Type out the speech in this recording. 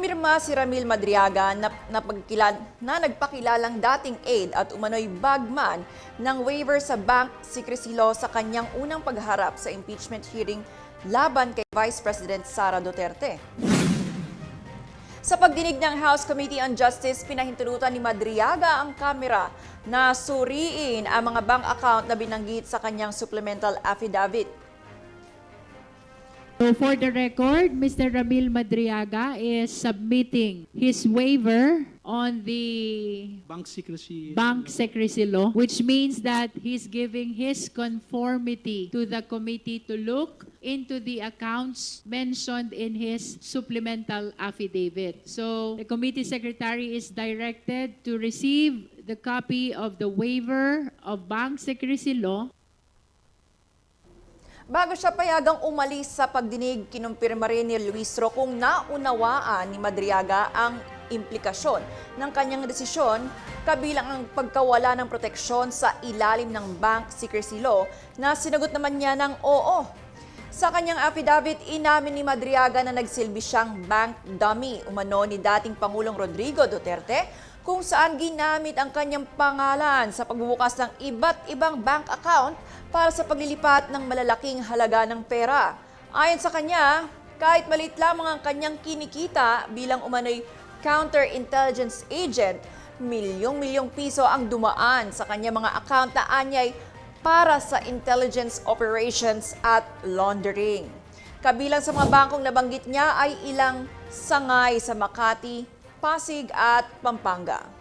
Pumirma si Ramil Madriaga na nagpakilalang dating aide at umano'y bagman ng waiver sa bank secrecy law sa kanyang unang pagharap sa impeachment hearing laban kay Vice President Sara Duterte. Sa pagdinig ng House Committee on Justice, pinahintulutan ni Madriaga ang kamera na suriin ang mga bank account na binanggit sa kanyang supplemental affidavit. So for the record, Mr. Ramil Madriaga is submitting his waiver on the Bank secrecy law, which means that he's giving his conformity to the committee to look into the accounts mentioned in his supplemental affidavit. So the committee secretary is directed to receive the copy of the waiver of bank secrecy law. Bago siya payagang umalis sa pagdinig, kinumpirma rin ni Luis Ro kung naunawaan ni Madriaga ang implikasyon ng kanyang desisyon kabilang ang pagkawala ng proteksyon sa ilalim ng bank secrecy law na sinagot naman niya ng oo. Sa kanyang affidavit, inamin ni Madriaga na nagsilbi siyang bank dummy umano ni dating Pangulong Rodrigo Duterte kung saan ginamit ang kanyang pangalan sa pagbubukas ng iba't ibang bank account para sa paglilipat ng malalaking halaga ng pera. Ayon sa kanya, kahit maliit lamang ang kanyang kinikita bilang umano'y counterintelligence agent, milyong-milyong piso ang dumaan sa kanyang mga account na anyay para sa intelligence operations at laundering. Kabilang sa mga bangkong nabanggit niya ay ilang sangay sa Makati, Pasig at Pampanga.